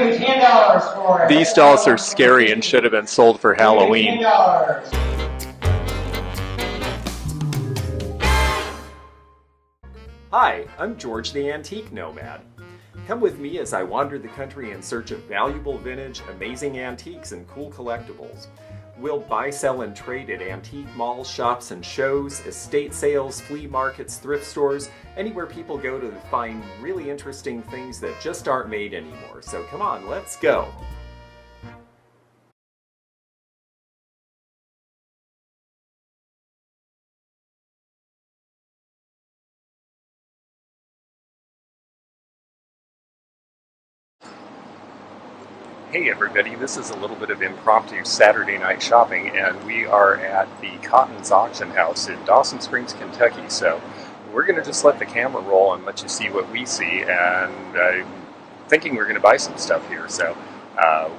give you $10 for it. These dolls are scary and should have been sold for Halloween. $10. Hi, I'm George the Antique Nomad. Come with me as I wander the country in search of valuable vintage, amazing antiques, and cool collectibles. We'll buy, sell, and trade at antique malls, shops, and shows, estate sales, flea markets, thrift stores, anywhere people go to find really interesting things that just aren't made anymore. So come on, let's go! Hey everybody, this is a little bit of impromptu Saturday night shopping, and we are at the Cotton's Auction House in Dawson Springs, Kentucky. So we're going to just let the camera roll and let you see what we see, and I'm thinking we're going to buy some stuff here. So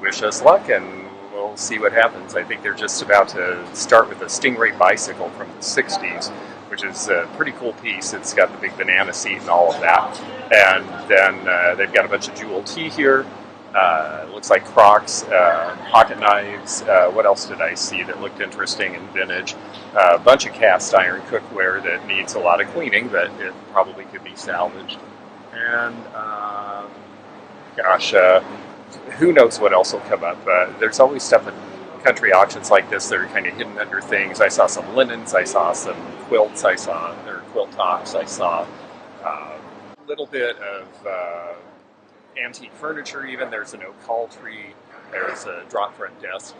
wish us luck and we'll see what happens. I think they're just about to start with a Stingray bicycle from the 60s, which is a pretty cool piece. It's got the big banana seat and all of that. And then they've got a bunch of jewel tea here. Looks like Crocks, pocket knives. What else did I see that looked interesting and vintage? A bunch of cast iron cookware that needs a lot of cleaning, but it probably could be salvaged. And gosh, who knows what else will come up. There's always stuff at country auctions like this that are kind of hidden under things. I saw some linens, I saw some quilts, I saw quilt tops, I saw a little bit of antique furniture even. There's an oak hall tree, there's a drop front desk.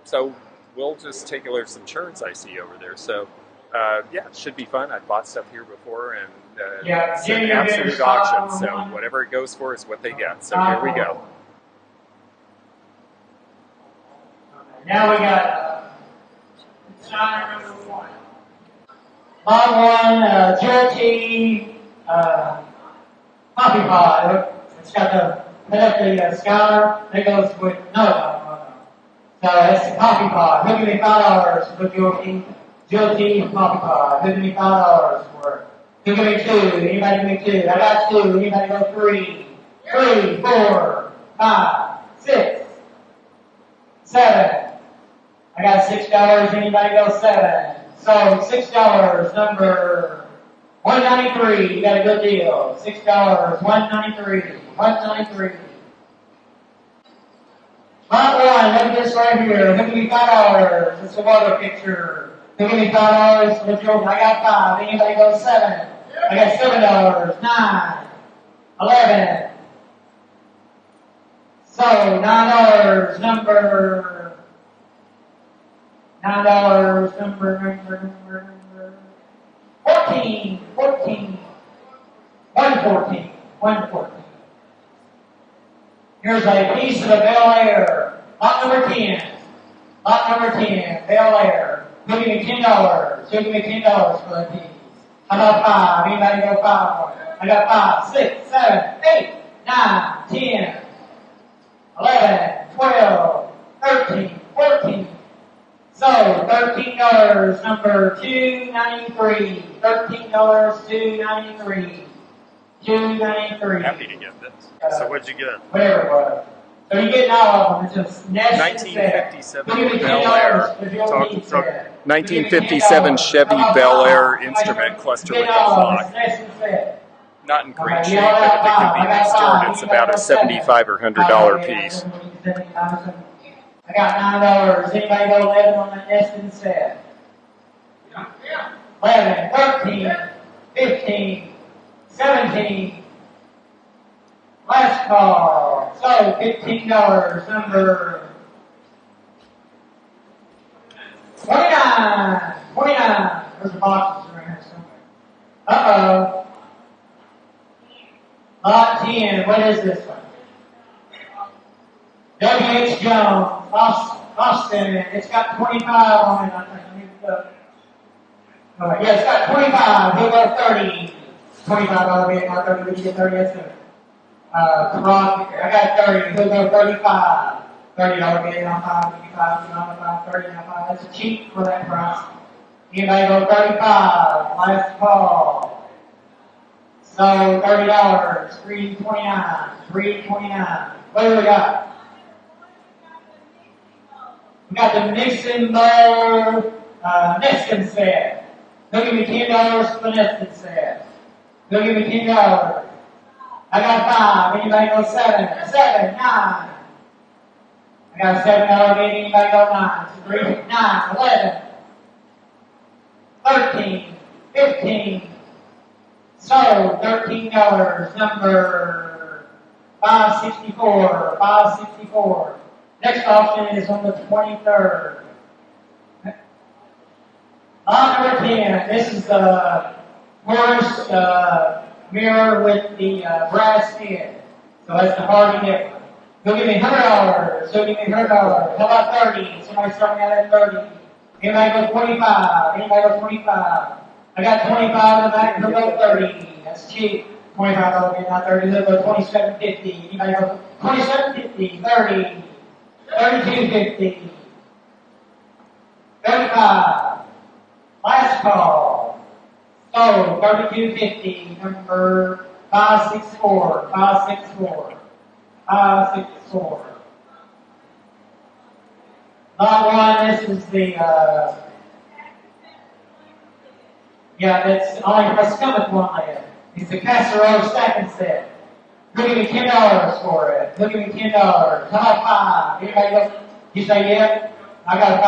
So we'll just take a look at some churns I see over there. So yeah, it should be fun. I've bought stuff here before, and it's an absolute auction, so whatever it goes for is what they get. So here we go. Now we got designer number 1. Lot 1, jewel coffee pot. It's got the scholar that goes with no. So that's the coffee pot. Who give me $5 for jewel tea coffee pot? Who give me $5 for it? Who give me 2? Anybody give me 2? I got 2. Anybody go 3? 3, 4, 5, 6, 7. I got $6. Anybody go 7? So $6, number 193, you got a good deal. $6, 193, 193. Lot 1, look at this right here. Look at me $5. It's a water picture. Look at me $5. Look over. I got 5. Anybody go 7? I got $7, 9, 11. So $9, number 14, 114. Here's a piece of the Bel-Air. Lot number 10. Bel-Air. Who give me $10? Who give me $10 for that piece? How about 5? Anybody go 5? I got 5, 6, 7, 8, 9, 10, 11, 12, 13, 14. So $13, number 293. $13, 293. 293. Happy to get this. So what'd you get? Whatever it was. So you're getting all of them. It's just 1957 Bel-Air. 1957 Chevy Bel-Air instrument cluster with the clock. Not in great shape, but if it can be restored, it's about a $75 or $100 piece. I got $9. Anybody go 11 on that nesting set? 11, 13, 15, 17. Last call. So $15, number 29. 29. There's a box around here somewhere. Uh-oh. Lot 10. What is this one? W.H. Jones, Boston. It's got 25 on it, I think. Yeah, it's got 25. He'll go 30. $25 bid, not 30. Would you get 30? That's good. Crocks, I got 30. He'll go 35. $30 bid on 5. 25. On 5. 30 on 5. That's cheap for that price. Anybody go 35? Last call. So $30, $3.29, $3.29. What do we got? We got the mix and bowl nesting set. They'll give me $10 for the nesting set. They'll give me $10. I got 5. Anybody go 7? 7, 9. I got $7 bid. Anybody go 9? So 3, 9, 11, 13, 15. So $13. Number 564. 564. Next auction is on the 23rd. Lot number 10. This is the forest mirror with the brass head. So that's the Hardy Nickel. He'll give me $100. He'll give me $100. How about 30? Somebody starting out at 30. Anybody go 25? Anybody go 25? I got 25 in the back. He'll go 30. That's cheap. $25 not 30. He'll go $27.50. Anybody go $27.50? 30. $32.50. 35. Last call. So $32.50. Number 564. 564. 564. Lot 1. This is the that's only for a stomach one layer. It's the casserole stacking set. He'll give me $10 for it. He'll give me $10. How about 5? Anybody go? You say yeah? I got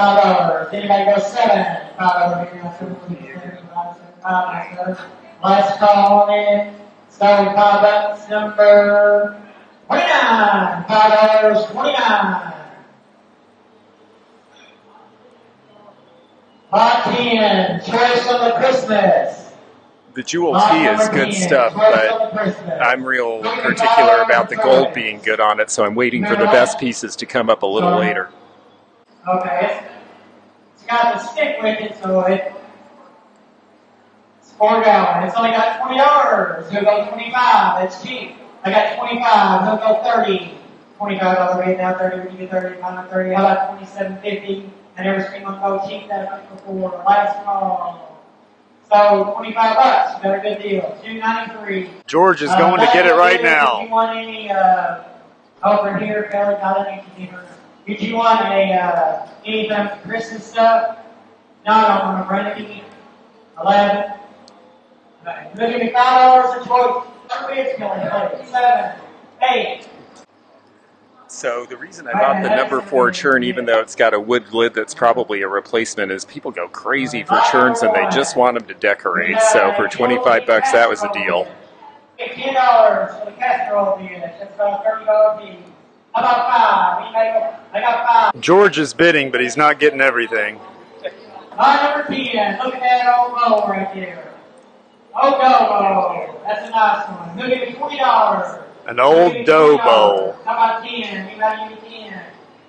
$5. Anybody go 7? $5. Last call on it. So $5. Number 29. $5. 29. Lot 10. Choice of the Christmas. The jewel tea is good stuff, but I'm real particular about the gold being good on it, so I'm waiting for the best pieces to come up a little later. Okay, it's got the stick with it, so it's 4 gallon. It's only got $20. He'll go 25. That's cheap. I got 25. He'll go 30. $25 rate now. 30. We get 30. Minus 30. How about $27.50? And everything will go cheap. That's before last call. So $25. You got a good deal. $2.93. George is going to get it right now. Did you want any over here, Kelly? Not any. Did you want anything for Christmas stuff? No, I don't want a brandy. 11. Right. Look at me, $5 a choice. 7, 8. So the reason I bought the number 4 churn, even though it's got a wood lid that's probably a replacement, is people go crazy for churns and they just want them to decorate. So for $25, that was a deal. $10 for the casserole dish. That's about $30 fee. How about 5? Anybody go? I got 5. George is bidding, but he's not getting everything. Lot number 10. Look at that old bowl right there. Old dough bowl. That's a nice one. He'll give me $20. An old dough bowl. How about 10? Anybody give me 10?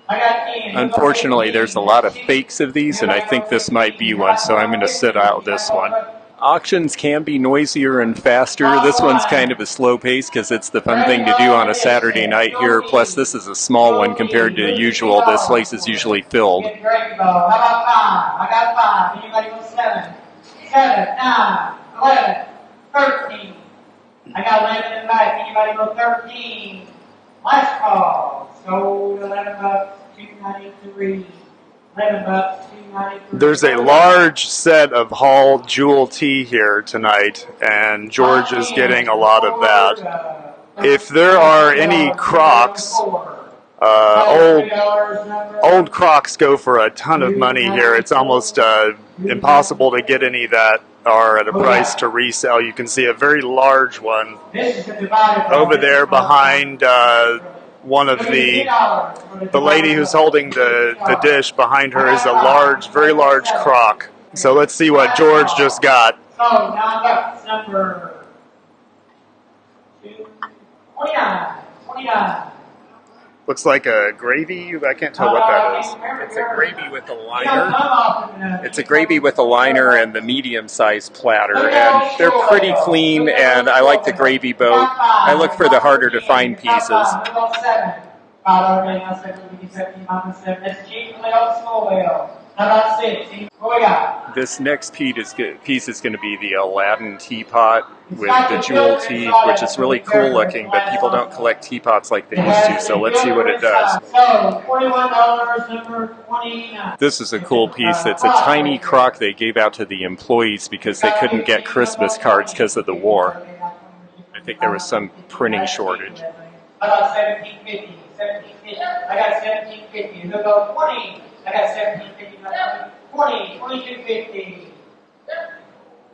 I got 10. Unfortunately, there's a lot of fakes of these, and I think this might be one, so I'm going to sit out this one. Auctions can be noisier and faster. This one's kind of a slow pace because it's the fun thing to do on a Saturday night here. Plus, this is a small one compared to usual. This place is usually filled. How about 5? I got 5. Anybody go 7? 7, 9, 11, 13. I got 11 in the back. Anybody go 13? Last call. Sold $11, $2.93. $11, $2.93. There's a large set of Hall jewel tea here tonight, and George is getting a lot of that. If there are any Crocks, old Crocks go for a ton of money here. It's almost impossible to get any that are at a price to resell. You can see a very large one over there behind one of the lady who's holding the dish. Behind her is a large, very large crock. So let's see what George just got. So now that's number 29. Looks like a gravy. I can't tell what that is. It's a gravy with a liner. It's a gravy with a liner and the medium-sized platter, and they're pretty clean, and I like the gravy boat. I look for the harder-to-find pieces. That's cheap for the old Stoneware. How about 6? What we got? This next piece is going to be the Aladdin teapot with the jewel teeth, which is really cool looking, but people don't collect teapots like they used to, so let's see what it does. So, $41, number 29. This is a cool piece. It's a tiny crock they gave out to the employees because they couldn't get Christmas cards because of the war. I think there was some printing shortage. How about 1750? 1750. I got 1750. Who'll go 20? I got 1750. 20, 2250.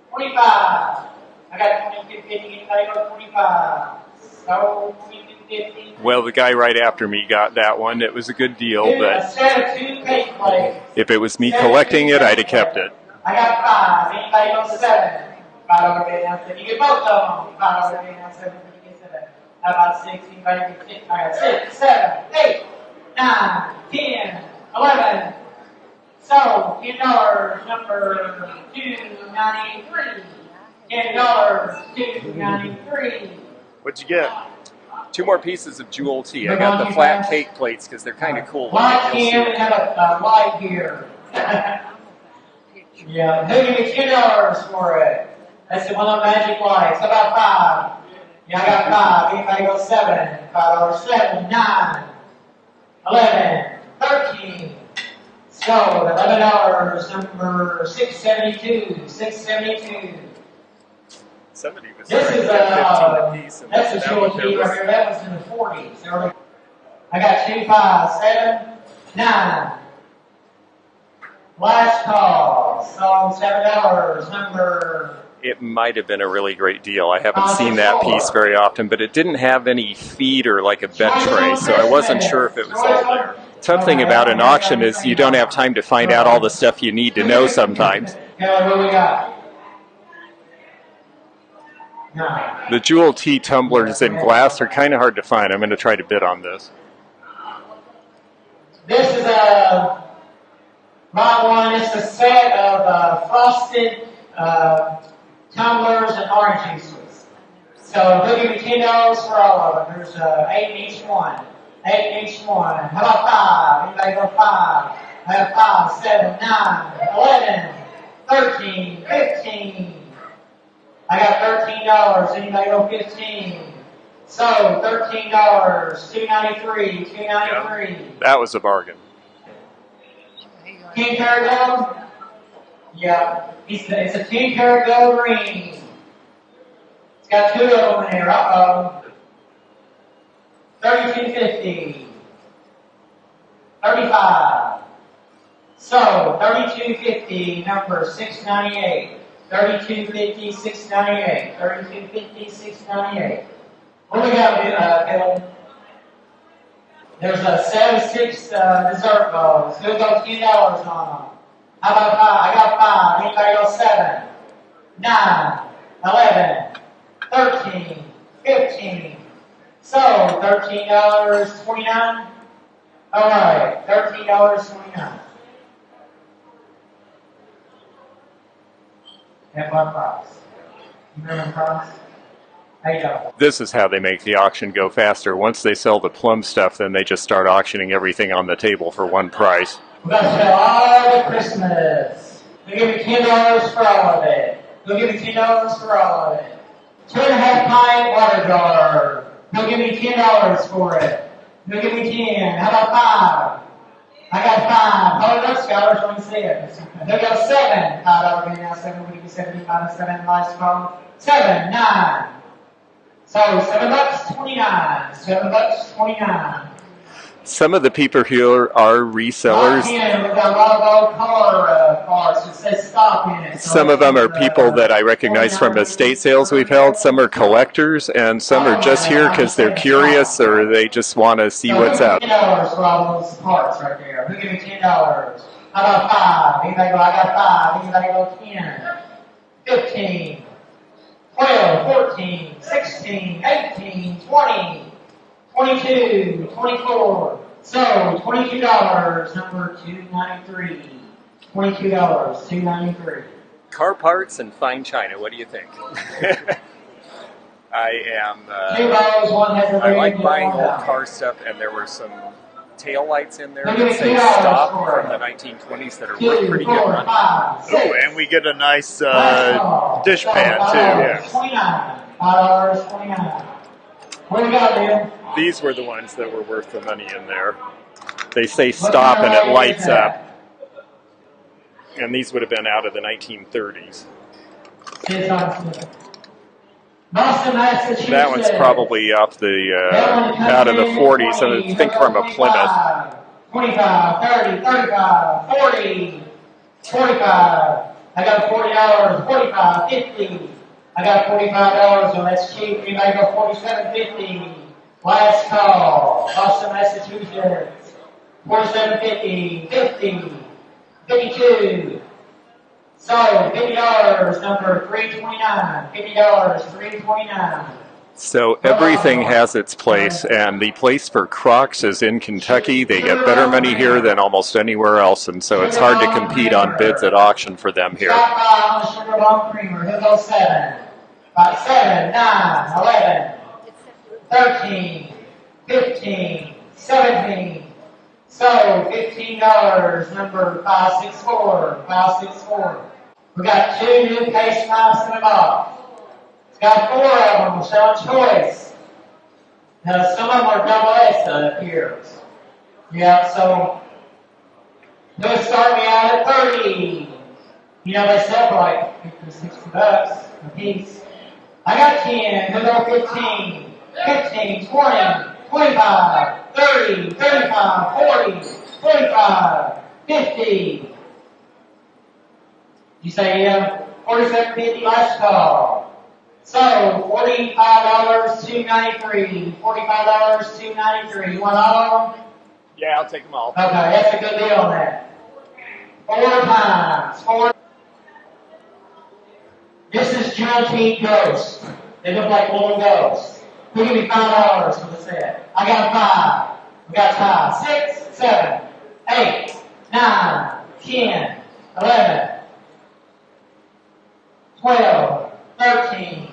25. I got 2250. Anybody go 25? So 2250. Well, the guy right after me got that one. It was a good deal, but A set of 2 cake plates. if it was me collecting it, I'd have kept it. I got 5. Anybody go 7? $5 bid down 7. You get both of them. $5 bid down 7. You get 7. How about 6? Anybody get 6? I got 6, 7, 8, 9, 10, 11. So, $10, number 293. $10, 293. What'd you get? 2 more pieces of jewel tea. I got the flat cake plates because they're kind of cool. Light here, we have a light here. Yeah, who give me $10 for it? That's one of the magic lights. How about 5? Yeah, I got 5. Anybody go 7? $5, 7, 9, 11, 13. So, $11, number 672. 672. Somebody was This is 15 a piece. And that's a jewel key right here. That was in the 40s. So I got 2, 5, 7, 9. Last call. So $7, number. It might have been a really great deal. I haven't seen that piece very often, but it didn't have any feet or like a bed tray, so I wasn't sure if it was all there. Tough thing about an auction is you don't have time to find out all the stuff you need to know sometimes. Kelly, what we got? No. The jewel tea tumblers in glass are kind of hard to find. I'm going to try to bid on this. This is my one. It's a set of frosted tumblers and orange juices. So they'll give me $10 for all of them. There's 8 in each one. 8 in each one. How about 5? Anybody go 5? I have 5, 7, 9, 11, 13, 15. I got $13. Anybody go 15? So $13, $293, $293. That was a bargain. 10 karat gold? Yeah, it's a 10 karat gold ring. It's got 2 of them in there. Uh-oh. $32.50. 35. So $32.50, number 698. $32.50, 698. $32.50, 698. What do we got, Bill? There's a 7-6 dessert bowls. Who'll go $10 on them? How about 5? I got 5. Anybody go 7? 9, 11, 13, 15. So $13.29. All right, $13.29. At what price? You remember price? How you go? This is how they make the auction go faster. Once they sell the plum stuff, then they just start auctioning everything on the table for one price. We're going to sell all the Christmas. They'll give me $10 for all of it. They'll give me $10 for all of it. 2.5 pint water jar. They'll give me $10 for it. They'll give me 10. How about 5? I got 5. Hold it up, scholars. Let me see it. They'll go 7. $5 bid now. 7 would give me 75 and 7 last call. 7, 9. So $7.29. $7.29. Some of the people here are resellers. Some of them are people that I recognize from estate sales we've held. Some are collectors, and some are just here because they're curious or they just want to see what's up. $10 for all those parts right there. Who give me $10? How about 5? Anybody go, I got 5. Anybody go 10? 15. 12, 14, 16, 18, 20, 22, 24. So $22, number 293. $22, 293. Car parts and fine china. What do you think? I am. Two bows, one has a I very like good buying one. old car stuff, and there were some tail lights in there that say stop from the 1920s that are worth pretty good money. Oh, and we get a nice dish pan too. Yes. $29. What do you got, man? These were the ones that were worth the money in there. They say stop and it lights up. And these would have been out of the 1930s. Boston, Massachusetts. That one's probably off the out of the 40s. I think from a Plymouth. 25, 30, 35, 40, 45. I got $40, 45, 50. I got $45, so that's cheap. Anybody go 47.50? Last call. Boston, Massachusetts. 47.50, 50, 52. So $50, number 329. $50, 329. So everything has its place, and the place for Crocks is in Kentucky. They get better money here than almost anywhere else, and so it's hard to compete on bids at auction for them here. Got 5 on the sugar bomb creamer. He'll go 7. 7, 9, 11, 13, 15, 17. So $15, number 564. 564. We got 2 new case knives in the box. It's got 4 of them, so choice. Now some of them are double S, it appears. Yeah, so they'll start me out at 30. You know, they sell for like 50, $60 a piece. I got 10, he'll go 15, 15, 20, 25, 30, 35, 40, 45, 50. You say, yeah, 47.50 last call. So, $45, $293. $45, $293. You want all of them? Yeah, I'll take them all. Okay, that's a good deal on that. 4 times. 4. This is Juneteenth ghosts. They look like little ghosts. Who give me $5 for the set? I got 5. We got 5. 6, 7, 8, 9, 10, 11, 12, 13.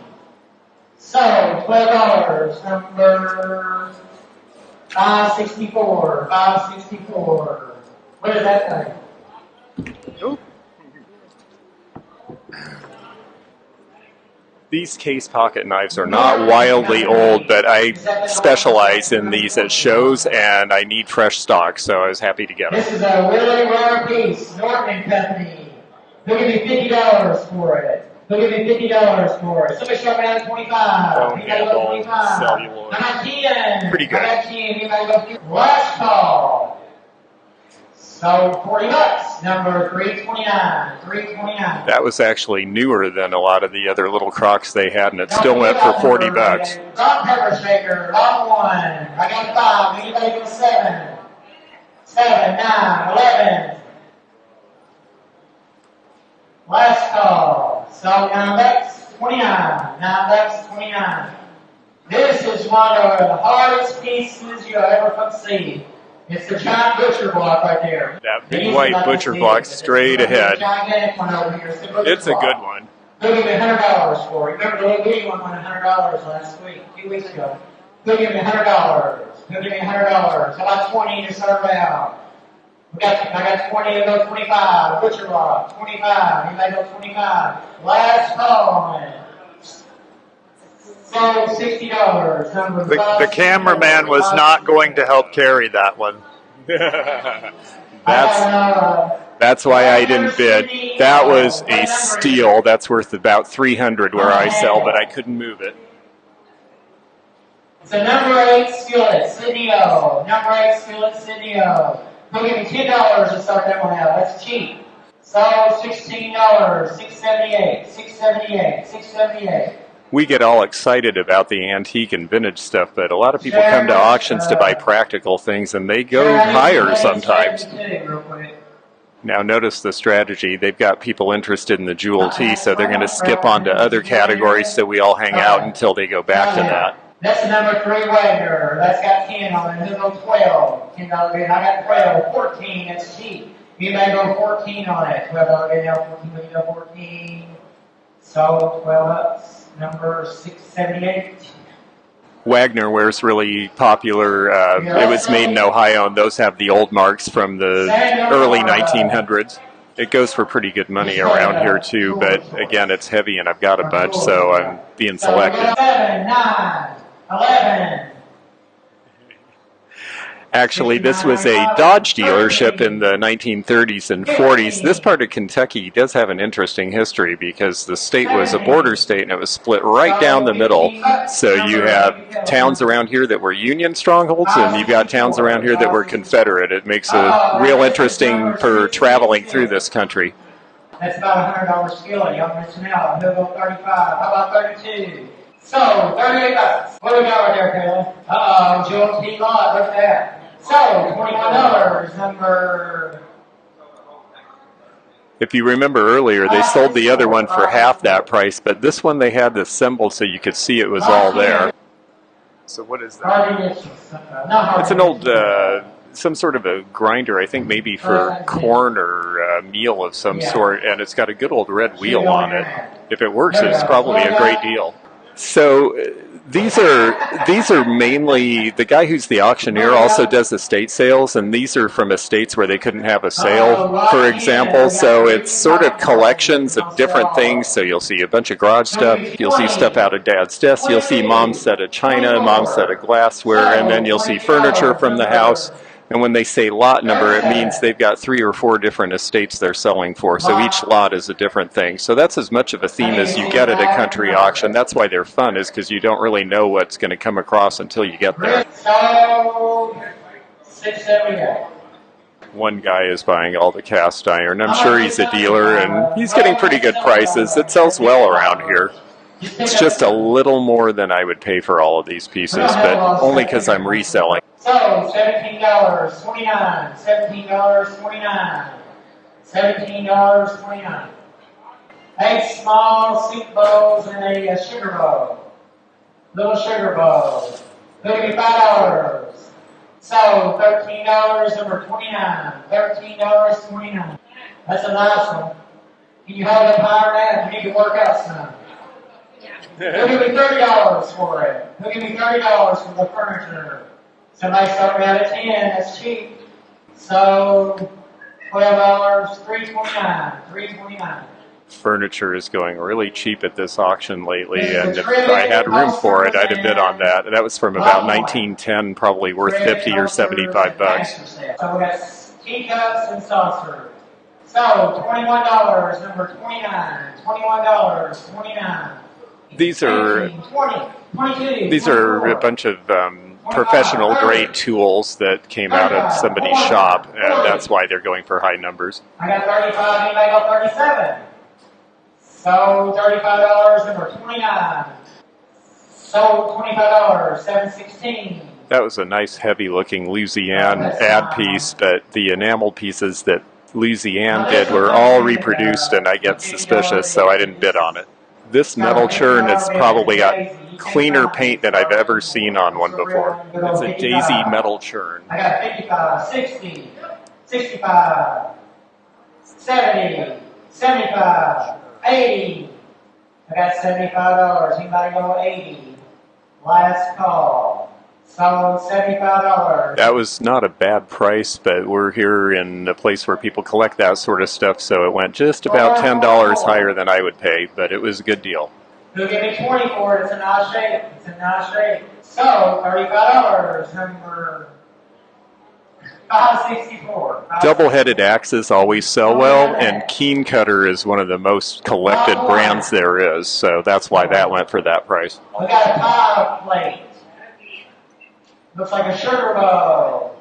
So, $12, number 564. 564. What is that thing? Ooh. These case pocket knives are not wildly old, but I specialize in these at shows, and I need fresh stock, so I was happy to get them. This is a really rare piece, Norton Company. They'll give me $50 for it. They'll give me $50 for it. Somebody shot me out at 25. Bone handle, celluloid. I got 10. Pretty good. I got 10. Anybody go 50? Last call. So $40, number 329. 329. That was actually newer than a lot of the other little Crocks they had, and it still went for $40. Salt pepper shaker, lot 1. I got 5. Anybody go 7? 7, 9, 11. Last call. So $9, 29. $9, 29. This is one of the hardest pieces you'll ever see. It's the giant butcher block right there. That big white butcher block straight ahead. It's a good one. They'll give me $100 for it. Remember the little bitty one won $100 last week, 2 weeks ago. They'll give me $100. They'll give me $100. How about 20 to serve out? I got 20 to go 25. Butcher block, 25. Anybody go 25? Last call on it. So $60. Number The cameraman was not going to help carry that one. That's why I didn't bid. That was a steal. That's worth about $300 where I sell, but I couldn't move it. So number 8 skillet, Sydney O. Number 8 skillet, Sydney O. They'll give me $10 to start that one out. That's cheap. So $16, $678, $678, $678. We get all excited about the antique and vintage stuff, but a lot of people come to auctions to buy practical things, and they go higher sometimes. Now notice the strategy. They've got people interested in the jewel tea, so they're going to skip on to other categories so we all hang out until they go back to that. That's the number 3 Wagner. That's got 10 on it. He'll go 12. $10 bid. I got 12. 14. That's cheap. You may go 14 on it. $12 bid now. 14. We go 14. So $12. Number 678. Wagnerware is really popular. It was made in Ohio, and those have the old marks from the early 1900s. It goes for pretty good money around here too, but again, it's heavy and I've got a bunch, so I'm being selective. 7, 9, 11. Actually, this was a Dodge dealership in the 1930s and 40s. This part of Kentucky does have an interesting history because the state was a border state and it was split right down the middle. So you have towns around here that were Union strongholds and you've got towns around here that were Confederate. It makes it real interesting for traveling through this country. That's about $100 skillet. Y'all mentioned out. He'll go 35. How about 32? So, 38 bucks. What do we got right there, Kayla? Uh-oh, Joel T. Lot. Look at that. So, $21, number... If you remember earlier, they sold the other one for half that price, but this one they had this symbol so you could see it was all there. So what is that? It's an old, some sort of a grinder, I think maybe for corn or meal of some sort, and it's got a good old red wheel on it. If it works, it's probably a great deal. So these are mainly, the guy who's the auctioneer also does estate sales, and these are from estates where they couldn't have a sale, for example. So it's sort of collections of different things. So you'll see a bunch of garage stuff, you'll see stuff out of Dad's desk, you'll see Mom's set of china, Mom's set of glassware, and then you'll see furniture from the house. And when they say lot number, it means they've got 3 or 4 different estates they're selling for. So each lot is a different thing. So that's as much of a theme as you get at a country auction. That's why they're fun, is because you don't really know what's going to come across until you get there. So, 678. One guy is buying all the cast iron. I'm sure he's a dealer, and he's getting pretty good prices. It sells well around here. It's just a little more than I would pay for all of these pieces, but only because I'm reselling. So, $17.29, $17.29, $17.29. 8 small soup bowls and a sugar bowl. Little sugar bowl. Look at me, $5. So, $13, number 29. $13.29. That's a nice one. Can you hold up higher than that? You need to work out some. Who'll give me $30 for it? Who'll give me $30 for the furniture? Somebody start me out at 10, that's cheap. So, $12, $3.29, $3.29. Furniture is going really cheap at this auction lately, and if I had room for it, I'd have bid on that. That was from about 1910, probably worth 50 or 75 bucks. So we got teacups and saucers. So, $21, number 29, $21, 29. These are 18, 20, 22, these are a bunch of professional grade tools that came out of somebody's shop, and that's why they're going for high numbers. I got 35, anybody got 37? So $35, number 29. So $25, 716. That was a nice heavy looking Louisiane ad piece, but the enamel pieces that Louisiane did were all reproduced, and I get suspicious, so I didn't bid on it. This metal churn has probably got cleaner paint than I've ever seen on one before. It's a Daisy metal churn. I got 55, 60, 65, 70, 75, 80. I got $75. Anybody go 80? Last call. So $75. That was not a bad price, but we're here in a place where people collect that sort of stuff, so it went just about $10 higher than I would pay, but it was a good deal. Who'll give me 20 for it? It's a nice shape. It's a nice shape. So $35. Number 564. Double-headed axes always sell well, and Keen Cutter is one of the most collected brands there is, so that's why that went for that price. We got a pie plate. Looks like a sugar bowl.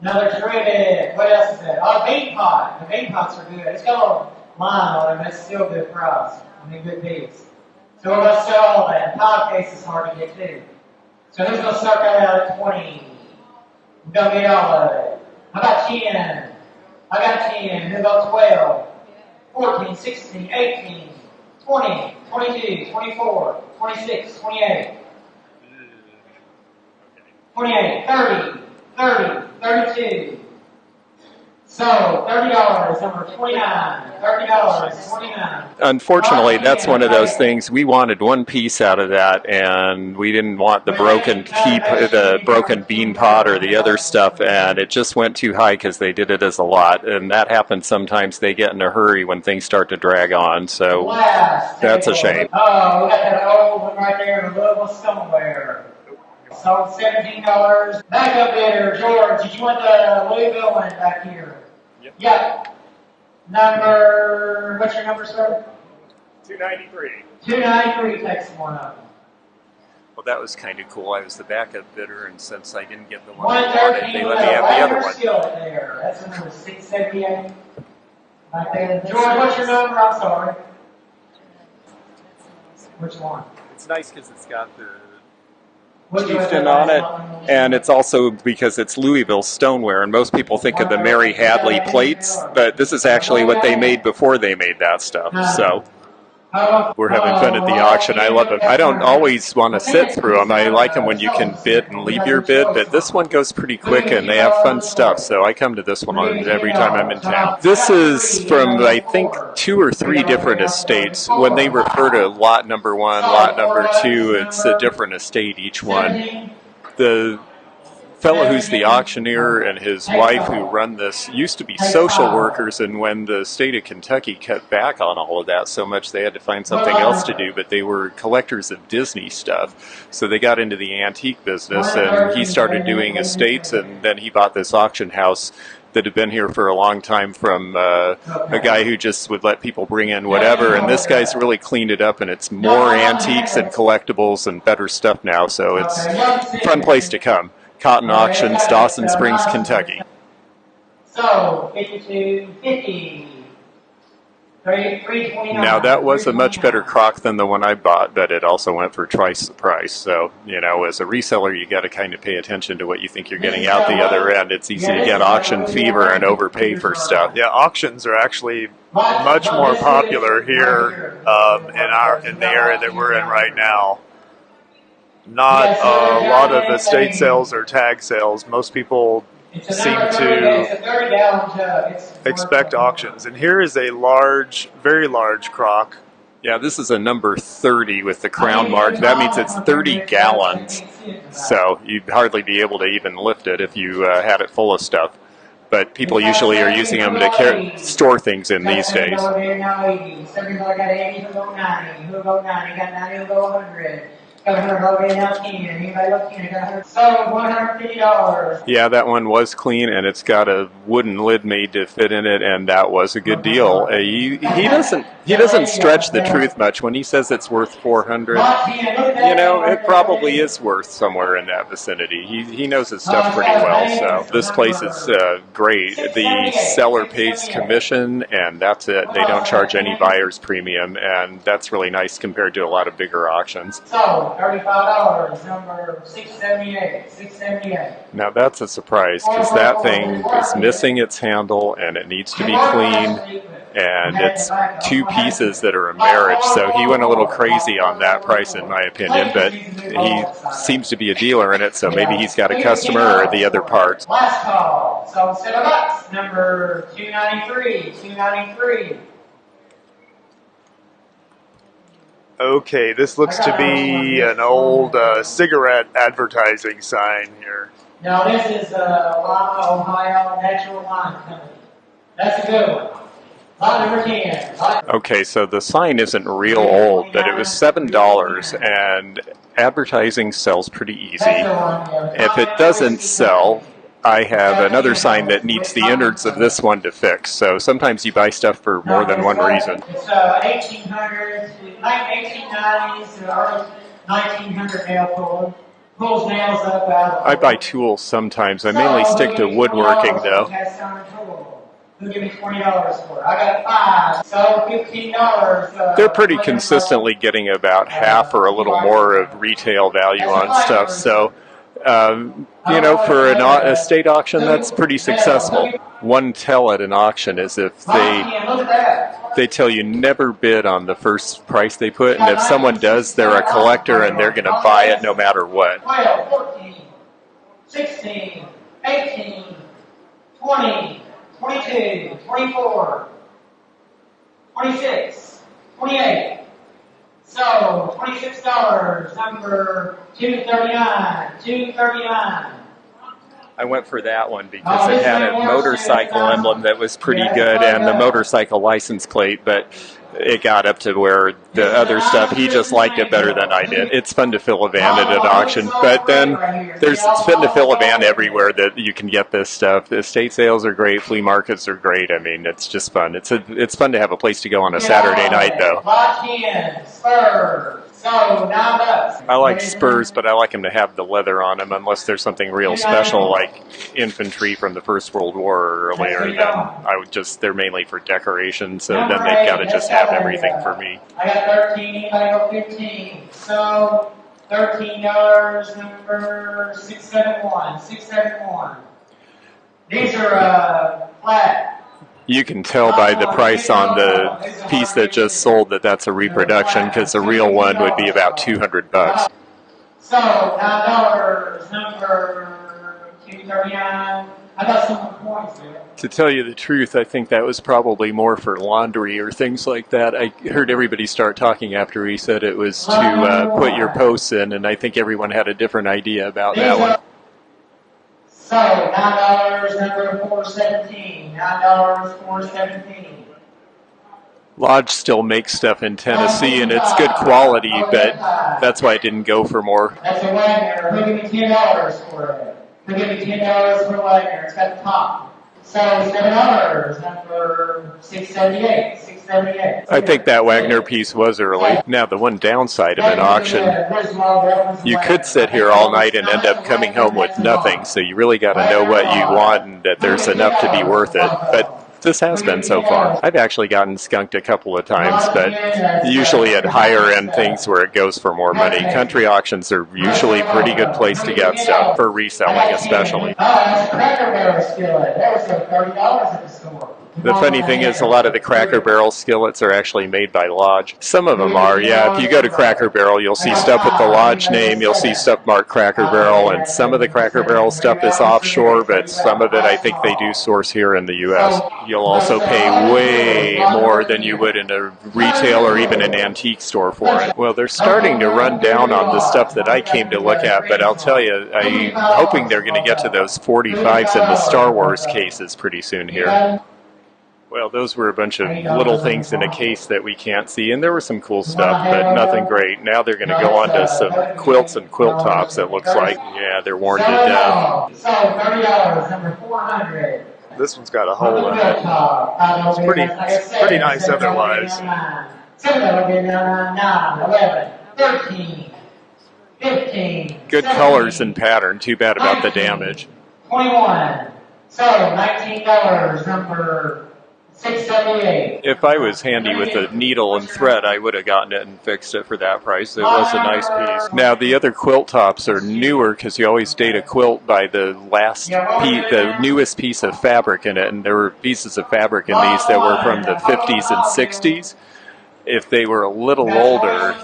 Another trivet. What else is that? Oh, a bean pot. The bean pots are good. It's got a little lime on them. It's still good price. I mean, good piece. So we're going to sell all that. Pie case is hard to get too. So who's going to start that out at 20? We're going to get all of it. How about 10? I got 10. Who about 12? 14, 16, 18, 20, 22, 24, 26, 28. 28, 30, 30, 32. So, $30, number 29. $30, 29. Unfortunately, that's one of those things. We wanted one piece out of that, and we didn't want the broken bean pot or the other stuff, and it just went too high because they did it as a lot, and that happens sometimes. They get in a hurry when things start to drag on, so that's a shame. Oh, we got that old one right there, the Louisville Stoneware. Sold $17. Backup bidder, George, did you want the Louisville one back here? Yep. Number, what's your number, sir? 293. 293 takes one of them. Well, that was kind of cool. I was the backup bidder, and since I didn't get the one I wanted, 113. they let me have the other one. There. That's the number 678. Right there. George, what's your number? I'm sorry. Which one? It's nice because it's got the chieftain on it, and it's also because it's Louisville Stoneware, and most people think of the Mary Hadley plates, but this is actually what they made before they made that stuff. So we're having fun at the auction. I love them. I don't always want to sit through them. I like them when you can bid and leave your bid, but this one goes pretty quick and they have fun stuff, so I come to this one every time I'm in town. This is from, I think, 2 or 3 different estates. When they refer to lot number 1, lot number 2, it's a different estate each one. The fellow who's the auctioneer and his wife who run this used to be social workers, and when the state of Kentucky cut back on all of that so much, they had to find something else to do, but they were collectors of Disney stuff, so they got into the antique business, and he started doing estates, and then he bought this auction house that had been here for a long time from a guy who just would let people bring in whatever, and this guy's really cleaned it up, and it's more antiques and collectibles and better stuff now, so it's a fun place to come. Cotton Auctions, Dawson Springs, Kentucky. So, 52.50. 329. Now, that was a much better crock than the one I bought, but it also went for twice the price. So, you know, as a reseller, you got to kind of pay attention to what you think you're getting out the other end. It's easy to get auction fever and overpay for stuff. Yeah, auctions are actually much more popular here in the area that we're in right now. Not a lot of estate sales or tag sales. Most people seem to expect auctions. And here is a large, very large crock. Yeah, this is a number 30 with the crown mark. That means it's 30 gallons. So you'd hardly be able to even lift it if you had it full of stuff. But people usually are using them to store things in these days. Yeah, that one was clean, and it's got a wooden lid made to fit in it, and that was a good deal. He doesn't stretch the truth much when he says it's worth $400. You know, it probably is worth somewhere in that vicinity. He knows his stuff pretty well. So this place is great. The seller pays commission, and that's it. They don't charge any buyer's premium, and that's really nice compared to a lot of bigger auctions. $35, number 678. 678. Now that's a surprise because that thing is missing its handle and it needs to be cleaned, and it's 2 pieces that are a marriage. So he went a little crazy on that price, in my opinion, but he seems to be a dealer in it, so maybe he's got a customer or the other parts. Last call. So $7, number 293. 293. Okay, this looks to be an old cigarette advertising sign here. Now this is Lima, Ohio Natural Wine Company. That's a good one. Lot number 10. Okay, so the sign isn't real old, but it was $7, and advertising sells pretty easy. If it doesn't sell, I have another sign that needs the innards of this one to fix. So sometimes you buy stuff for more than one reason. It's 1800s, late 1890s to early 1900 nail puller. Pulls nails up out. I buy tools sometimes. I mainly stick to woodworking, though. Who give me $20 for it? I got 5, so $15. They're pretty consistently getting about half or a little more of retail value on stuff. So, you know, for an estate auction, that's pretty successful. One tell at an auction is if they tell you never bid on the first price they put, and if someone does, they're a collector and they're going to buy it no matter what. 12, 14, 16, 18, 20, 22, 24, 26, 28. So $26, number 239, 239. I went for that one because it had a motorcycle emblem that was pretty good and the motorcycle license plate, but it got up to where the other stuff, he just liked it better than I did. It's fun to fill a van at an auction, but then it's fun to fill a van everywhere that you can get this stuff. The estate sales are great, flea markets are great. I mean, it's just fun. It's fun to have a place to go on a Saturday night, though. So $9. I like spurs, but I like them to have the leather on them unless there's something real special like infantry from the First World War or earlier. Then I would they're mainly for decoration, so then they've got to just have everything for me. I got 13, I go 15. So $13, number 671, 671. These are flat. You can tell by the price on the piece that just sold that that's a reproduction, because a real one would be about $200. So $9, number 239. I got some points there. To tell you the truth, I think that was probably more for laundry or things like that. I heard everybody start talking after he said it was to put your posts in, and I think everyone had a different idea about that one. So $9, number 417. $9, 417. Lodge still makes stuff in Tennessee, and it's good quality, but that's why I didn't go for more. That's a Wagner. Who give me $10 for it? Who give me $10 for Wagner? It's got the top. So $7, number 678. 678. I think that Wagner piece was early. Now, the one downside of an auction, you could sit here all night and end up coming home with nothing, so you really got to know what you want and that there's enough to be worth it. But this has been so far. I've actually gotten skunked a couple of times, but usually at higher end things where it goes for more money. Country auctions are usually a pretty good place to get stuff, for reselling especially. The funny thing is, a lot of the Cracker Barrel skillets are actually made by Lodge. Some of them are, yeah. If you go to Cracker Barrel, you'll see stuff with the Lodge name, you'll see stuff marked Cracker Barrel, and some of the Cracker Barrel stuff is offshore, but some of it I think they do source here in the U.S. You'll also pay way more than you would in a retail or even an antique store for it. Well, they're starting to run down on the stuff that I came to look at, but I'll tell you, I'm hoping they're going to get to those 45s and the Star Wars cases pretty soon here. Well, those were a bunch of little things in a case that we can't see, and there was some cool stuff, but nothing great. Now they're going to go on to some quilts and quilt tops, it looks like. Yeah, they're worn to death. So $30, number 400. This one's got a hole in it. It's pretty nice otherwise. 7, 11, 13, 15. Good colors and pattern, too bad about the damage. 21. So $19, number 678. If I was handy with a needle and thread, I would have gotten it and fixed it for that price. It was a nice piece. Now, the other quilt tops are newer because you always date a quilt by the the newest piece of fabric in it, and there were pieces of fabric in these that were from the 50s and 60s. If they were a little older,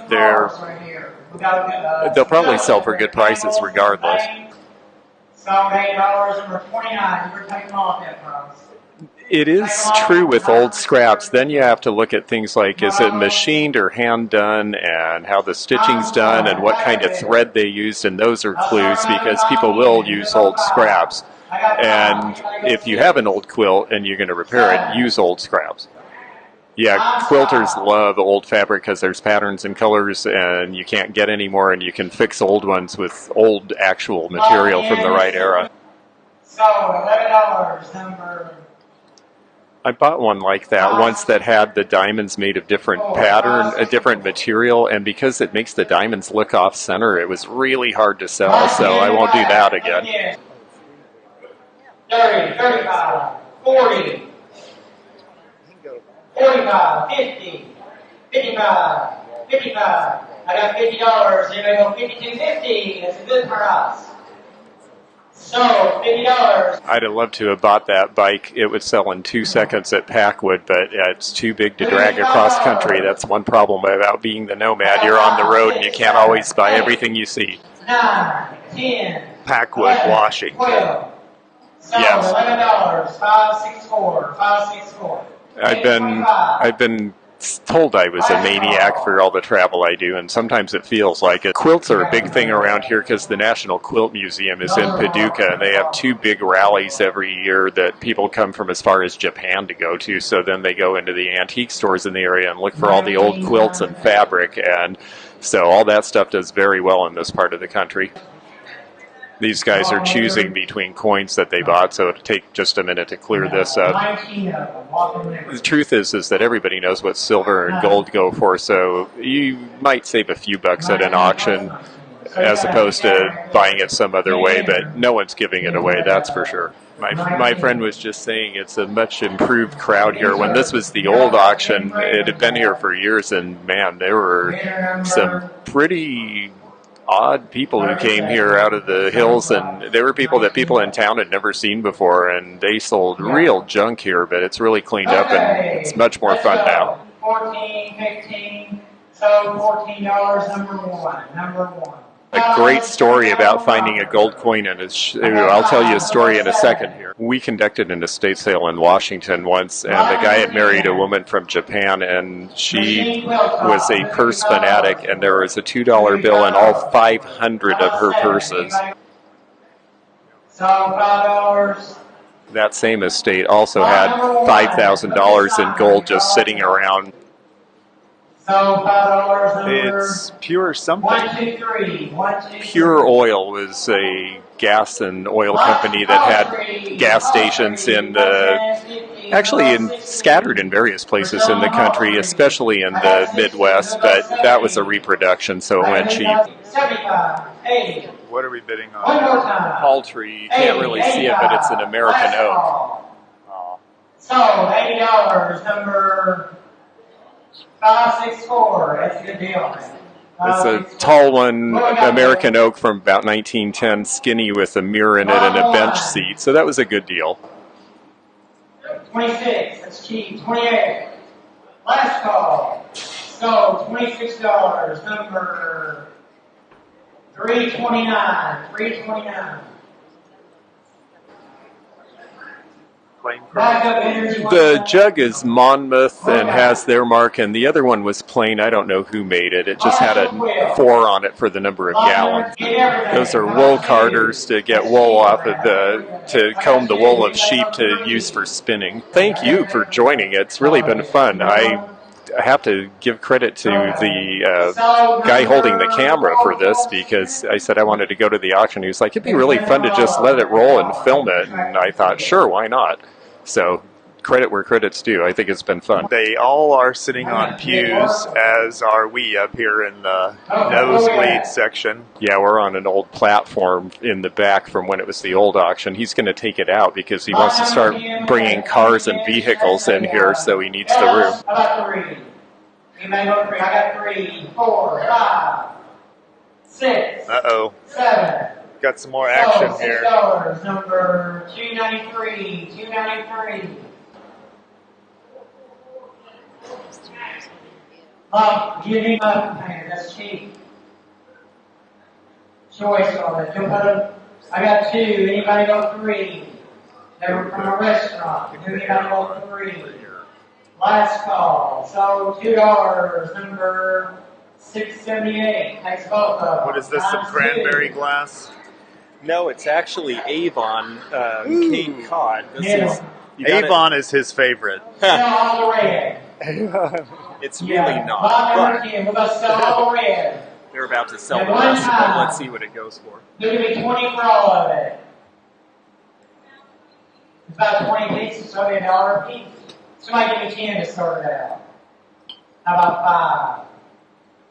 they'll probably sell for good prices regardless. So $8, number 29. You were taking off that price. It is true with old scraps. Then you have to look at things like, is it machined or hand done, and how the stitching's done, and what kind of thread they used, and those are clues, because people will use old scraps. And if you have an old quilt and you're going to repair it, use old scraps. Yeah, quilters love old fabric because there's patterns and colors, and you can't get any more, and you can fix old ones with old actual material from the right era. So $11, number. I bought one like that once that had the diamonds made of different pattern, a different material, and because it makes the diamonds look off center, it was really hard to sell, so I won't do that again. 30, 35, 40, 45, 50, 55, 55. I got $50. Anybody go 52.50? That's a good price. So, $50. I'd have loved to have bought that bike. It would sell in 2 seconds at Packwood, but it's too big to drag across country. That's one problem about being the nomad. You're on the road and you can't always buy everything you see. 9, 10, Packwood, 11, Washington. 12, So Yes. $11, 564, 564. I've been told I was a maniac for all the travel I do, and sometimes it feels like it. Quilts are a big thing around here because the National Quilt Museum is in Paducah, and they have 2 big rallies every year that people come from as far as Japan to go to. So then they go into the antique stores in the area and look for all the old quilts and fabric, and so all that stuff does very well in this part of the country. These guys are choosing between coins that they bought, so it'll take just a minute to clear this up. 19 of them walking there. The truth is that everybody knows what silver and gold go for, so you might save a few bucks at an auction as opposed to buying it some other way, but no one's giving it away, that's for sure. My friend was just saying it's a much improved crowd here. When this was the old auction, it had been here for years, and man, there were some pretty odd people who came here out of the hills, and there were people that people in town had never seen before, and they sold real junk here, but it's really cleaned up and it's much more fun now. 14, 15, so $14, number one. A great story about finding a gold coin, and I'll tell you a story in a second here. We conducted an estate sale in Washington once, and the guy had married a woman from Japan, and she was a purse fanatic, and there was a $2 bill in all 500 of her purses. So $5. That same estate also had $5,000 in gold just sitting around. So $5 number. It's Pure something. 1, 2, 3. 1, 2, 3. Pure Oil was a gas and oil company that had gas stations in scattered in various places in the country, especially in the Midwest, but that was a reproduction, so it went cheap. 75, 80. What are we bidding One on? more time. Paltry, you can't really see it, but it's an American oak. So $80, number 564. That's a good deal. It's a tall one, American oak from about 1910, skinny with a mirror in it and a bench seat, so that was a good deal. 26, that's cheap. 28, last call. So $26, number 329. 329. Backup energy. The jug is Monmouth and has their mark, and the other one was plain. I don't know who made it. It just had a 4 on it for the number of gallons. Those are wool carders to get wool off of to comb the wool of sheep to use for spinning. Thank you for joining. It's really been fun. I have to give credit to the guy holding the camera for this, because I said I wanted to go to the auction. He was like, it'd be really fun to just let it roll and film it, and I thought, sure, why not? So credit where credit's due. I think it's been fun. They all are sitting on pews, as are we up here in the nosebleed section. Yeah, we're on an old platform in the back from when it was the old auction. He's going to take it out because he wants to start bringing cars and vehicles in here, so he needs the room. How about 3? Anybody go 3? I got 3, 4, 5, 6, Uh-oh. 7. Got some more action here. $6, number 293. 293. Giving up, man, that's cheap. Choice on it. I got 2. Anybody go 3? They were from a restaurant. Anybody go 3? Last call. So $2, number 678. Takes both of them. What is this, some Times cranberry 2. glass? No, it's actually Avon Cape Cod. Yeah. Avon is his favorite. Sell all the red. It's really Yeah. not. Bob But number 10. We're going to sell all the red. they're about to sell At the one rest of it. time. Let's see what it goes for. They're going to be 20 for all of it. It's about 20 pieces, so $1 a piece. Somebody give me 10 to sort it out. How about 5?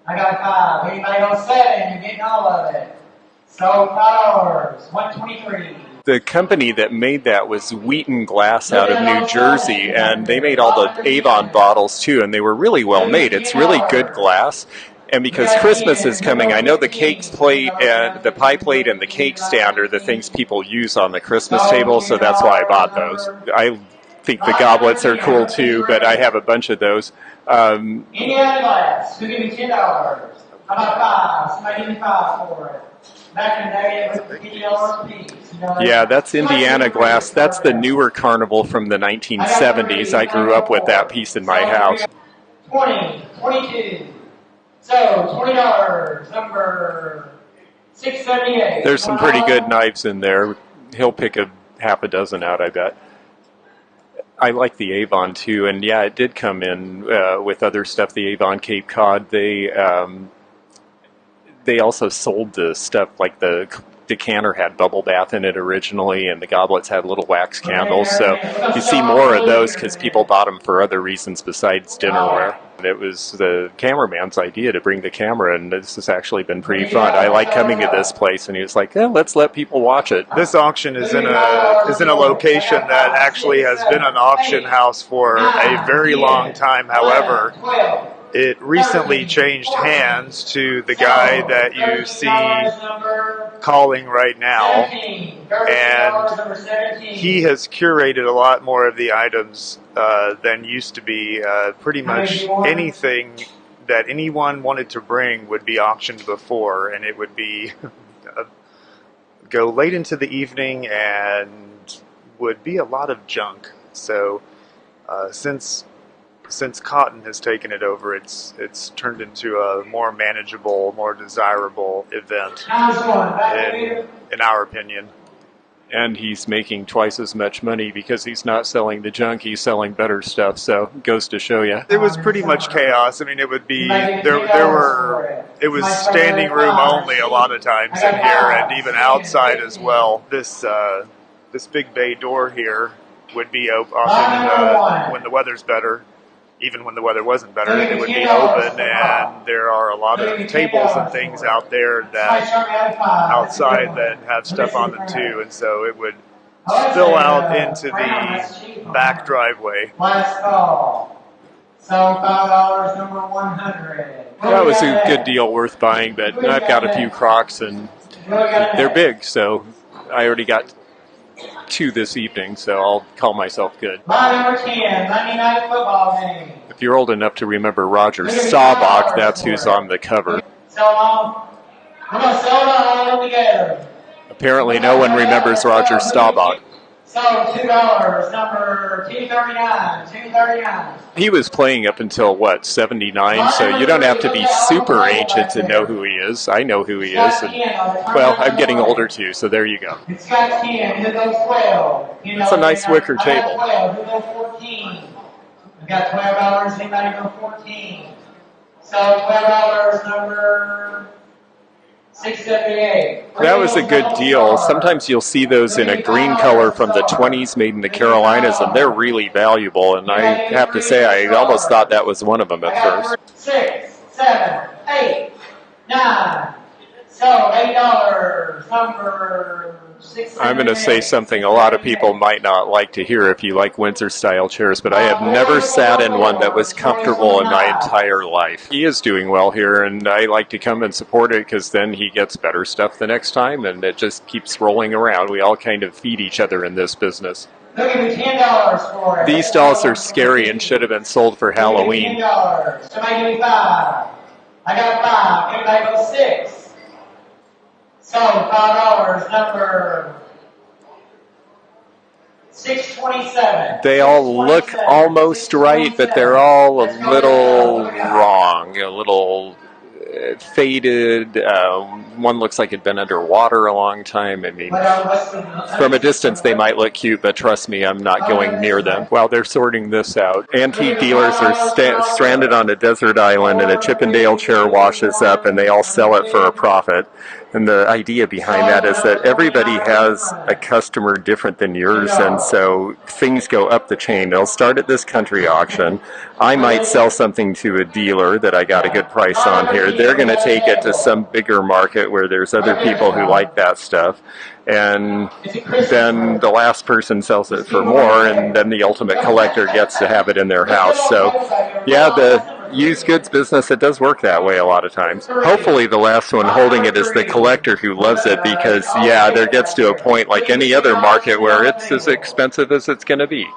I got 5. Anybody on 7? You're getting all of it. So $5, 123. The company that made that was Wheaton Glass out of New Jersey, and they made all the Avon bottles too, and they were really well made. It's really good glass. And because Christmas is coming, I know the cake plate and the pie plate and the cake stand are the things people use on the Christmas table, so that's why I bought those. I think the goblets are cool too, but I have a bunch of those. Any other glass? Who give me $10? How about 5? Somebody give me 5 for it. Back in the day, it was $50 a piece. You know, Yeah, that's Indiana Glass. That's the newer carnival from the 1970s. I grew up with that piece in my house. 20, 22. So $20, number 678. There's some pretty good knives in there. He'll pick a half a dozen out, I bet. I like the Avon too, and yeah, it did come in with other stuff. The Avon Cape Cod. They also sold the stuff like the decanter had bubble bath in it originally, and the goblets had little wax candles. So you see more of those because people bought them for other reasons besides dinnerware. It was the cameraman's idea to bring the camera, and this has actually been pretty fun. I like coming to this place, and he was like, let's let people watch it. This auction is in a location that actually has been an auction house for a very long time. However, it recently changed hands to the guy that you see calling right now, and he has curated a lot more of the items than used to be. Pretty much anything that anyone wanted to bring would be auctioned before, and it would be go late into the evening and would be a lot of junk. So since cotton has taken it over, it's turned into a more manageable, more desirable event, in our opinion. And he's making twice as much money because he's not selling the junk, he's selling better stuff, so it goes to show you. It was pretty much chaos. I mean, it would be, it was standing room only a lot of times in here, and even outside as well. This big bay door here would be often when the weather's better. Even when the weather wasn't better, it would be open, and there are a lot of tables and things out there that outside that have stuff on them too, and so it would spill out into the back driveway. Last call. So $5, number 100. That was a good deal, worth buying, but I've got a few Crocks, and they're big, so I already got 2 this evening, so I'll call myself good. Buy number 10, Monday night football game. If you're old enough to remember Roger Staubach, that's who's on the cover. So long. I'm going to sell it all together. Apparently no one remembers Roger Staubach. So $2, number 239. He was playing up until, what, 79, so you don't have to be super ancient to know who he is. I know who he is, and, well, I'm getting older too, so there you go. It's got 10, who goes 12? It's a nice wicker table. 12, who goes 14? We've got $12, anybody go 14? So $12, number 678. That was a good deal. Sometimes you'll see those in a green color from the 20s made in the Carolinas, and they're really valuable. And I have to say, I almost thought that was one of them at first. 6, 7, 8, 9. So $8, number 6. I'm going to say something a lot of people might not like to hear if you like Windsor-style chairs, but I have never sat in one that was comfortable in my entire life. He is doing well here, and I like to come and support it because then he gets better stuff the next time, and it just keeps rolling around. We all kind of feed each other in this business. They'll give me $10 for it. These dolls are scary and should have been sold for Halloween. $10. Somebody give me 5. I got 5. Anybody go 6? So $5, number 627. They all look almost right, but they're all a little wrong, a little faded. One looks like it'd been underwater a long time. I mean, from a distance they might look cute, but trust me, I'm not going near them. While they're sorting this out, antique dealers are stranded on a desert island, and a Chippendale chair washes up, and they all sell it for a profit. And the idea behind that is that everybody has a customer different than yours, and so things go up the chain. They'll start at this country auction. I might sell something to a dealer that I got a good price on here. They're going to take it to some bigger market where there's other people who like that stuff. And then the last person sells it for more, and then the ultimate collector gets to have it in their house. So, yeah, the used goods business, it does work that way a lot of times. Hopefully the last one holding it is the collector who loves it, because, yeah, there gets to a point like any other market where it's as expensive as it's going to be.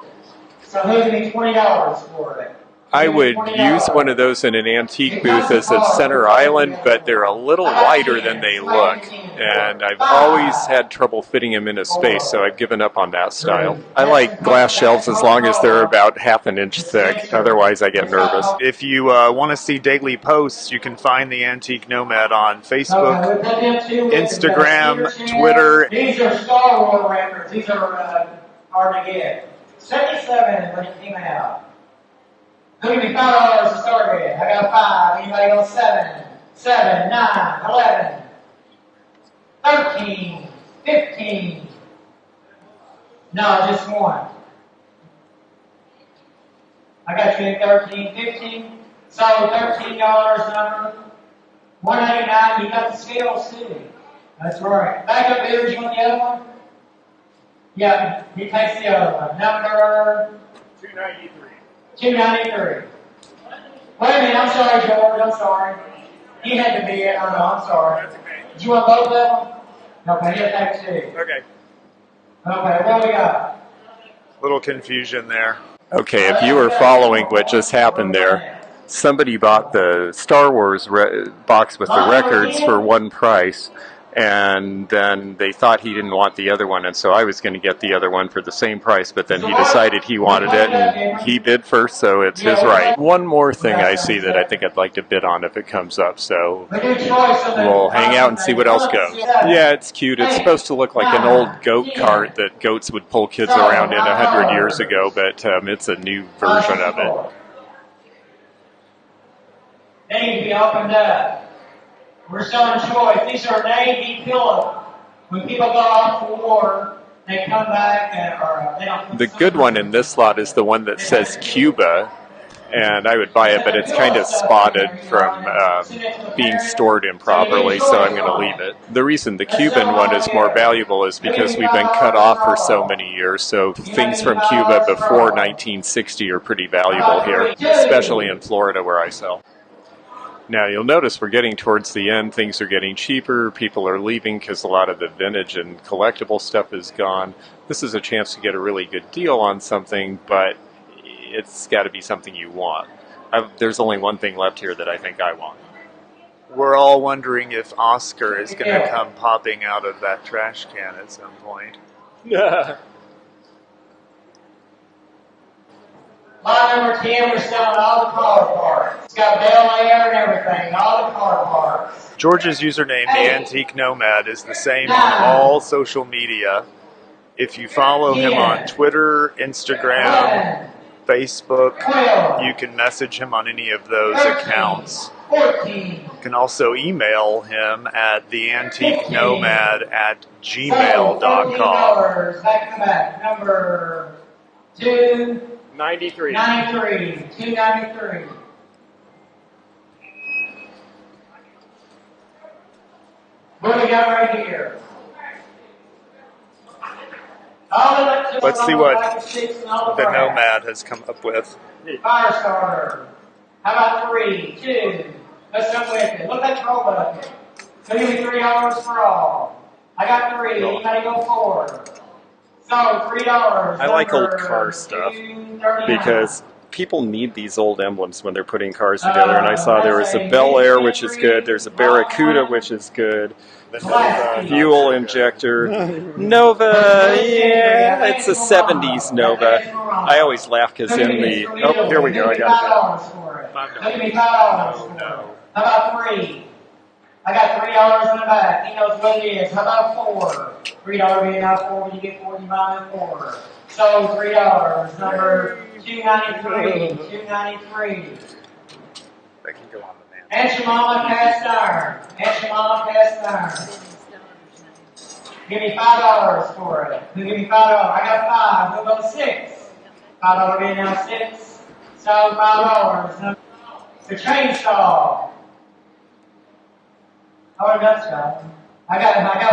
So who's going to be $20 for it? I would use one of those in an antique booth as a center island, but they're a little wider than they look. And I've always had trouble fitting them into space, so I've given up on that style. I like glass shelves as long as they're about half an inch thick. Otherwise, I get nervous. If you want to see daily posts, you can find the Antique Nomad on Facebook, Instagram, Twitter. These are Star Wars records. These are hard to get. 77 is when it came out. Who give me $5 to start with? I got 5. Anybody go 7? 7, 9, 11, 13, 15. No, just one. I got you at 13, 15. So $13 number. $189. You got the scales too. That's right. Back up there. You want the other one? Yeah, he takes the other one. Number 293. 293. Wait a minute, I'm sorry, George, I'm sorry. He had to be it. Oh, no, I'm sorry. That's okay. Do you want both of them? Okay, he'll take two. Okay. Okay, what do we got? Little confusion there. Okay, if you were following what just happened there, somebody bought the Star Wars box with the records for one price, and then they thought he didn't want the other one, and so I was going to get the other one for the same price, but then he decided he wanted it, and he bid first, so it's his right. One more thing I see that I think I'd like to bid on if it comes up, so we'll hang out and see what else goes. Yeah, it's cute. It's supposed to look like an old goat cart that goats would pull kids around in 100 years ago, but it's a new version of it. They need to be opened up. We're selling choice. These are Navy pillows. When people go off the war, they come back and they don't. The good one in this lot is the one that says Cuba, and I would buy it, but it's kind of spotted from being stored improperly, so I'm going to leave it. The reason the Cuban one is more valuable is because we've been cut off for so many years, so things from Cuba before 1960 are pretty valuable here, especially in Florida where I sell. Now, you'll notice we're getting towards the end. Things are getting cheaper. People are leaving because a lot of the vintage and collectible stuff is gone. This is a chance to get a really good deal on something, but it's got to be something you want. There's only one thing left here that I think I want. We're all wondering if Oscar is going to come popping out of that trash can at some point. Lot number 10, we're selling all the car parts. It's got Bel-Air and everything, all the car parts. George's username, the Antique Nomad, is the same on all social media. If you follow him on Twitter, Instagram, Facebook, you can message him on any of those accounts. 14. You can also email him at theantiquenomad@gmail.com. Back to back. Number 293. 293. What do we got right here? Let's see what the Nomad has come up with. Fire starter. How about 3, 2? Let's come with it. Look at that roll button. So give me $3 for all. I got 3. Anybody go 4? So $3. I like old car stuff because people need these old emblems when they're putting cars together. And I saw there was a Bel-Air, which is good. There's a Barracuda, which is good. Fuel injector. Nova, yeah, it's a 70s Nova. I always laugh because in the... Oh, here we go. I got it. Give me $5. How about 3? I got $3 in the back. He knows what it is. How about 4? $3 being out 4 when you get 4, you buy 4. So $3. Number 293. 293. That can go on the man. Aunt your mama cast iron. Aunt your mama cast iron. Give me $5 for it. Who give me $5? I got 5. We'll go 6. $5 being now 6. So $5. The chainsaw. I got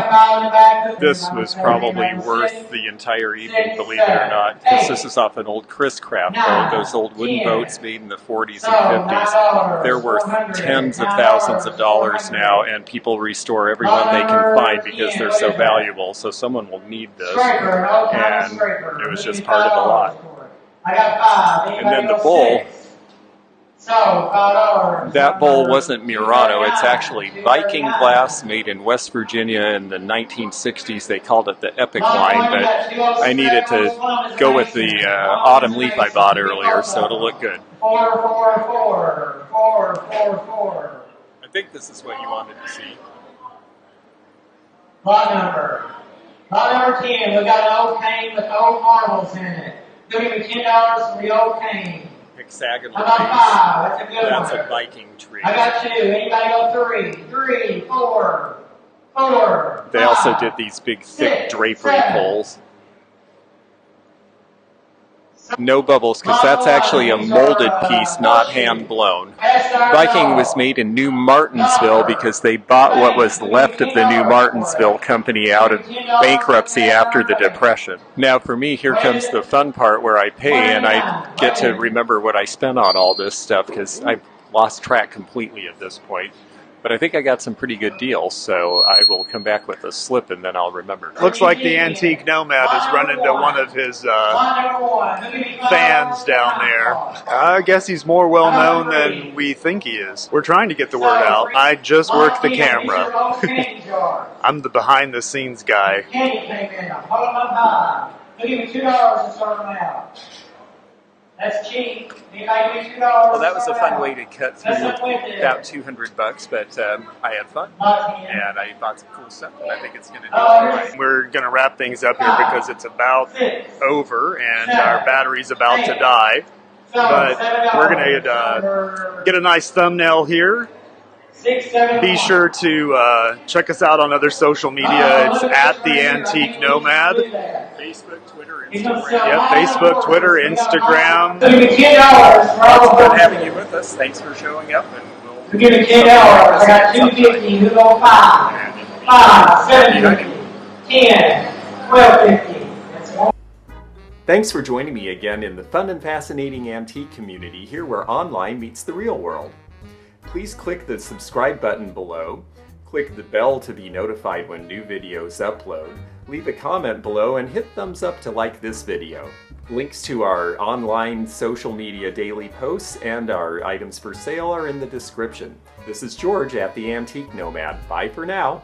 5 in the back. This was probably worth the entire evening, believe it or not, because this is off an old Chris Craft boat, those old wooden boats made in the 40s and 50s. They're worth tens of thousands of dollars now, and people restore every one they can find because they're so valuable. So someone will need this, and it was just part of the lot. I got 5. And then the bull. So, $5. That bowl wasn't Murano, it's actually Viking Glass, made in West Virginia in the 1960s. They called it the Epic line, but I needed to go with the autumn leaf I bought earlier, so it'll look good. 444, 444. I think this is what you wanted to see. Lot number. Lot number 10. We got an old cane with old marbles in it. They'll give me $10 for the old cane. Hexagonal How about piece. 5? That's a good That's one. a Viking tree. I got 2. Anybody go 3? 3, 4, 4. They also did these big, thick 6, drapery 7. poles. No bubbles, because that's actually a molded piece, not hand-blown. Viking was made in New Martinsville because they bought what was left of the New Martinsville company out of bankruptcy after the Depression. Now for me, here comes the fun part where I pay and I get to remember what I spent on all this stuff, because I've lost track completely at this point. But I think I got some pretty good deals, so I will come back with a slip and then I'll remember. Looks like the Antique Nomad has run into one of his fans down there. I guess he's more well known than we think he is. We're trying to get the word out. I just work the camera. I'm the behind the scenes guy. Candy came in. Hold them up high. They'll give me $2 to sort them out. That's cheap. Anybody give me $2? Well, that was a fun way to cut through about $200, but I had fun, and I bought some cool stuff, and I think it's going to do all right. We're going to wrap things up here because it's about over and our battery's about to die. But we're going to get a nice thumbnail here. Be sure to check us out on other social media. It's at the Antique Nomad. Facebook, Twitter, Instagram. Yep, Facebook, Twitter, Instagram. It's fun having you with us. Thanks for showing up, and We'll give me $10. I got $2.50. Who's on 5? 5, 7.50, 10, 12.50. Thanks for joining me again in the fun and fascinating antique community, here where online meets the real world. Please click the subscribe button below, click the bell to be notified when new videos upload, leave a comment below, and hit thumbs up to like this video. Links to our online social media daily posts and our items for sale are in the description. This is George at the Antique Nomad. Bye for now.